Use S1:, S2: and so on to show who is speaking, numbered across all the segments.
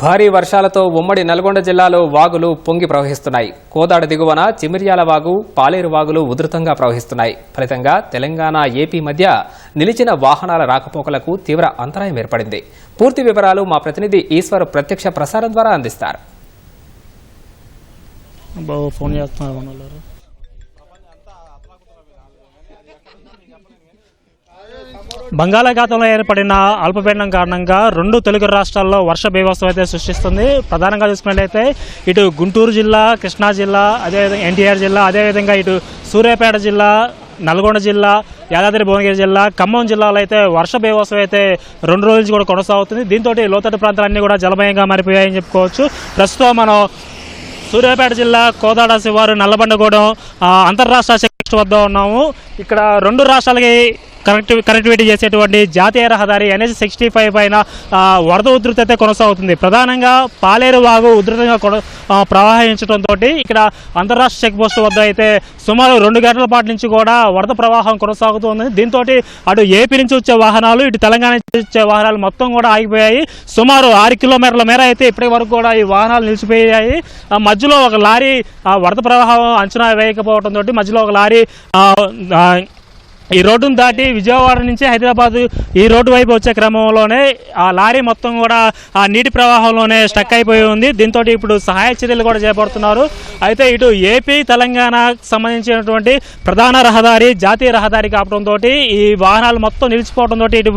S1: భారీ వర్షాలతో ఉమ్మడి నల్గొండ జిల్లాలో వాగులు పొంగి ప్రవహిస్తున్నాయి. కోదాడ దిగువన చిమిర్యాల వాగు, పాలేరు వాగులు ఉధృతంగా ప్రవహిస్తున్నాయి. ఫలితంగా తెలంగాణ, ఏపీ మధ్య నిలిచిన వాహనాల రాకపోకలకు తీవ్ర అంతరాయం ఏర్పడింది. పూర్తి వివరాలు మా ప్రతినిధి ఈశ్వర్ ప్రత్యక్ష ప్రసారం ద్వారా అందిస్తారు.
S2: బంగాళాఖాతంలో ఏర్పడిన అల్పపీడనం కారణంగా రెండు తెలుగు రాష్ట్రాల్లో వర్ష బీభత్సం అయితే సృష్టిస్తుంది. ప్రధానంగా చూసుకున్నట్లయితే ఇటు గుంటూరు జిల్లా, కృష్ణా జిల్లా, అదేవిధంగా ఎన్టీఆర్ జిల్లా, అదేవిధంగా ఇటు సూర్యాపేట జిల్లా, నల్గొండ జిల్లా, యాదాద్రి భువనగిరి జిల్లా, ఖమ్మం జిల్లాలో అయితే వర్ష బీభత్సం అయితే 2 రోజుల నుంచి కూడా కొనసాగుతుంది. దీంతో లోతట్టు ప్రాంతాలన్నీ కూడా జలమయంగా మారిపోయాయని చెప్పుకోవచ్చు. ప్రస్తుతం మనం సూర్యాపేట జిల్లా కోదాడ శివారు నల్లబండగూడెం అంతర్రాష్ట్ర చెక్ వద్ద ఉన్నాము. ఇక్కడ రెండు రాష్ట్రాలకి కనెక్టివిటీ చేసేటువంటి జాతీయ రహదారి NH-65 పైన వరద ఉధృతి అయితే కొనసాగుతుంది. ప్రధానంగా పాలేరు వాగు ఉధృతంగా ప్రవహించడంతో ఇక్కడ అంతర్రాష్ట్ర చెక్ పోస్ట్ వద్ద అయితే సుమారు 2 గంటల పాటు నుంచి కూడా వరద ప్రవాహం కొనసాగుతుంది. దీంతో అటు ఏపీ నుంచి వచ్చే వాహనాలు, ఇటు తెలంగాణ నుంచి వచ్చే వాహనాలు మొత్తం కూడా ఆగిపోయాయి. సుమారు 6 కిలోమీటర్ల మేర అయితే ఇప్పటి వరకు కూడా ఈ వాహనాలు నిలిచిపోయాయి. మధ్యలో ఒక లారీ వరద ప్రవాహం అంచనా వేయకపోవడంతో మధ్యలో ఒక లారీ ఈ రోడ్డును దాటి విజయవాడ నుంచి హైదరాబాద్ ఈ రోడ్డు వైపు వచ్చే క్రమంలోనే ఆ లారీ మొత్తం కూడా ఆ నీటి ప్రవాహంలోనే స్టక్ అయిపోయి ఉంది. దీంతో ఇప్పుడు సహాయ చర్యలు కూడా చేపడుతున్నారు. అయితే ఇటు ఏపీ, తెలంగాణకు సంబంధించినటువంటి ప్రధాన రహదారి, జాతీయ రహదారి కావడంతో ఈ వాహనాలు మొత్తం నిలిచిపోవడంతో ఇటు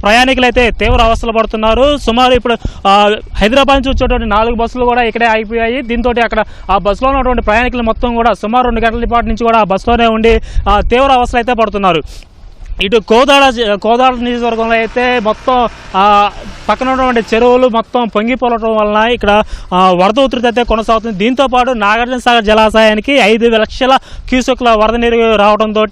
S2: ప్రయాణికులు అయితే తీవ్ర అవస్థలు పడుతున్నారు. సుమారు ఇప్పుడు హైదరాబాద్ నుంచి వచ్చేటువంటి 4 బస్సులు కూడా ఇక్కడే ఆగిపోయాయి. దీంతో అక్కడ ఆ బస్సులో ఉన్నటువంటి ప్రయాణికులు మొత్తం కూడా సుమారు 2 గంటల పాటు నుంచి కూడా ఆ బస్సులోనే ఉండి తీవ్ర అవస్థలు అయితే పడుతున్నారు. ఇటు కోదాడ నియోజకవర్గంలో అయితే మొత్తం పక్కన ఉన్నటువంటి చెరువులు మొత్తం పొంగిపోవడం వలన ఇక్కడ వరద ఉధృతి అయితే కొనసాగుతుంది. దీంతోపాటు నాగార్జున సాగర్ జలాశయానికి 5 లక్షల క్యూసెక్ల వరద నీరు రావడంతో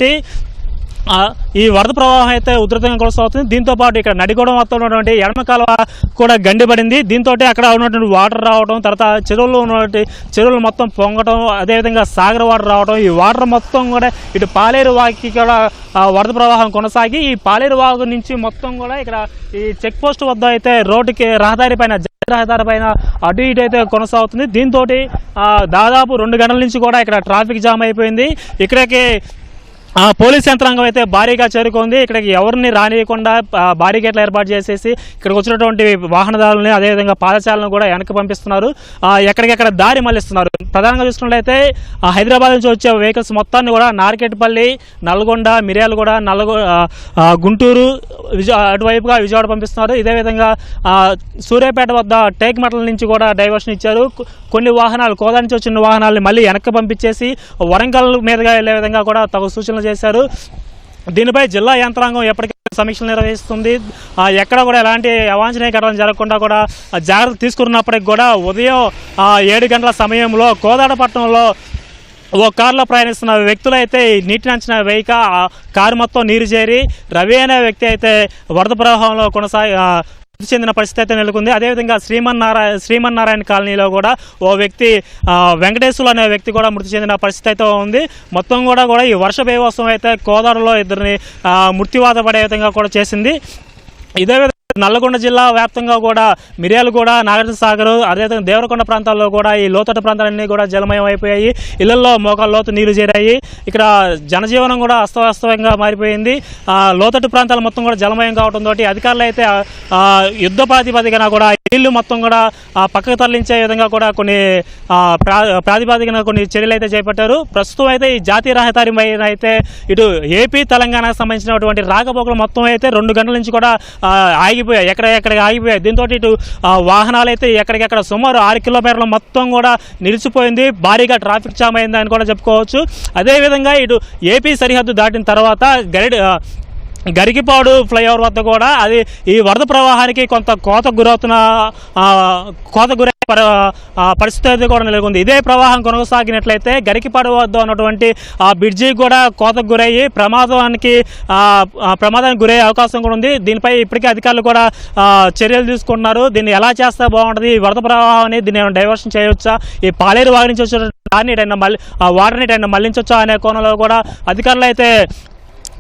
S2: ఈ వరద ప్రవాహం అయితే ఉధృతంగా కొనసాగుతుంది. దీంతోపాటు ఇక్కడ నడిగూడెం మొత్తం ఉన్నటువంటి ఎడమ కాలువ కూడా గండిపడింది. దీంతో అక్కడ ఉన్నటువంటి వాటర్ రావడం, తర్వాత చెరువుల్లో ఉన్నటువంటి చెరువులు మొత్తం పొంగడం, అదేవిధంగా సాగర్ వాటర్ రావడం, ఈ వాటర్ మొత్తం కూడా ఇటు పాలేరు వాగుకి కూడా వరద ప్రవాహం కొనసాగి ఈ పాలేరు వాగు నుంచి మొత్తం కూడా ఇక్కడ ఈ చెక్ పోస్ట్ వద్ద అయితే రోడ్డుకి రహదారి పైన అటు ఇటు అయితే కొనసాగుతుంది. దీంతో దాదాపు 2 గంటల నుంచి కూడా ఇక్కడ ట్రాఫిక్ జామ్ అయిపోయింది. ఇక్కడికి పోలీస్ యంత్రాంగం అయితే భారీగా చేరుకుంది. ఇక్కడికి ఎవరిని రానియకుండా భారీ గేట్లు ఏర్పాటు చేసేసి ఇక్కడికి వచ్చినటువంటి వాహనదారులని, అదేవిధంగా పాదచారులను కూడా వెనక్కి పంపిస్తున్నారు. ఎక్కడికెక్కడ దారి మళ్లిస్తున్నారు. ప్రధానంగా చూసుకున్నట్లయితే హైదరాబాద్ నుంచి వచ్చే వెహికల్స్ మొత్తాన్ని కూడా నార్కెట్పల్లి, నల్గొండ, మిర్యాలగూడ, గుంటూరు, అటువైపుగా విజయవాడ పంపిస్తున్నారు. ఇదే విధంగా సూర్యాపేట వద్ద టేక్మట్ల నుంచి కూడా డైవర్షన్ ఇచ్చారు. కొన్ని వాహనాలు కోదా నుంచి వచ్చిన వాహనాలని మళ్ళీ వెనక్కి పంపించేసి వరంగల్ మీదుగా వెళ్లే విధంగా కూడా తగు సూచనలు చేశారు. దీనిపై జిల్లా యంత్రాంగం ఎప్పటికీ సమీక్షలు నిర్వహిస్తుంది. ఎక్కడ కూడా ఎలాంటి అవాంఛనీయ ఘటనలు జరగకుండా కూడా జాగ్రత్త తీసుకున్నప్పటికి కూడా ఉదయం 7 గంటల సమయంలో కోదాడ పట్టణంలో ఓ కారులో ప్రయాణిస్తున్న వ్యక్తులు అయితే నీటిని అంచనా వేయక కారు మొత్తం నీరు చేరి రవి అనే వ్యక్తి అయితే వరద ప్రవాహంలో మృతి చెందిన పరిస్థితి అయితే నెలకొంది. అదేవిధంగా శ్రీమన్నారాయణ కాలనీలో కూడా ఓ వ్యక్తి వెంకటేశ్వరులు అనే వ్యక్తి కూడా మృతి చెందిన పరిస్థితి అయితే ఉంది. మొత్తం కూడా ఈ వర్ష బీభత్సం అయితే కోదాడలో 2 మృత్యువాత పడే విధంగా కూడా చేసింది. ఇదే విధంగా నల్లగొండ జిల్లా వ్యాప్తంగా కూడా మిర్యాలగూడ, నాగార్జున సాగర్, అదేవిధంగా దేవరకొండ ప్రాంతాల్లో కూడా ఈ లోతట్టు ప్రాంతాలన్నీ కూడా జలమయం అయిపోయాయి. ఇళ్లలో మోకాళ్ళ లోతు నీరు చేరాయి. ఇక్కడ జనజీవనం కూడా అస్తవ్యస్తంగా మారిపోయింది. లోతట్టు ప్రాంతాలు మొత్తం కూడా జలమయం కావడంతో అధికారులు అయితే యుద్ధ ప్రాతిపదికన కూడా నీళ్లు మొత్తం కూడా పక్కకు తరలించే విధంగా కూడా కొన్ని ప్రాతిపదికన కొన్ని చర్యలు అయితే చేపట్టారు. ప్రస్తుతం అయితే ఈ జాతీయ రహదారి పైన అయితే ఇటు ఏపీ, తెలంగాణకు సంబంధించినటువంటి రాకపోకలు మొత్తం అయితే 2 గంటల నుంచి కూడా ఎక్కడికి ఆగిపోయాయి. దీంతో ఇటు వాహనాలు అయితే ఎక్కడికెక్కడ సుమారు 6 కిలోమీటర్ల మొత్తం కూడా నిలిచిపోయింది. భారీగా ట్రాఫిక్ జామ్ అయిందని కూడా చెప్పుకోవచ్చు. అదేవిధంగా ఇటు ఏపీ సరిహద్దు దాటిన తర్వాత గరికిపాడు ఫ్లైఓవర్ వద్ద కూడా అది ఈ వరద ప్రవాహానికి కొంత కోతకు గురై పరిస్థితి అయితే కూడా నెలకొంది. ఇదే ప్రవాహం కొనసాగినట్లయితే గరికిపాడు వద్ద ఉన్నటువంటి ఆ బ్రిడ్జి కూడా కోతకు గురయ్యి ప్రమాదానికి గురయ్యే అవకాశం కూడా ఉంది. దీనిపై ఇప్పటికే అధికారులు కూడా చర్యలు తీసుకుంటున్నారు. దీన్ని ఎలా చేస్తే బాగుంటుంది, వరద ప్రవాహాన్ని దీన్ని డైవర్షన్ చేయవచ్చా, ఈ పాలేరు వాగు నుంచి వచ్చే వాటర్ని మళ్లించవచ్చా అనే కోణంలో కూడా అధికారులు అయితే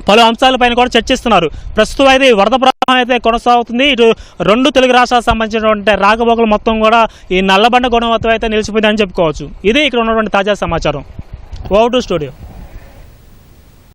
S2: పలు అంశాలపైన కూడా చర్చిస్తున్నారు. ప్రస్తుతం అయితే వరద ప్రవాహం అయితే కొనసాగుతుంది. ఇటు రెండు తెలుగు రాష్ట్రాలకు సంబంధించినటువంటి రాకపోకలు మొత్తం కూడా ఈ నల్లబండ గుణవత్తం అయితే నిలిచిపోయిందని చెప్పుకోవచ్చు. ఇది ఇక్కడ ఉన్నటువంటి తాజా సమాచారం. Over to studio.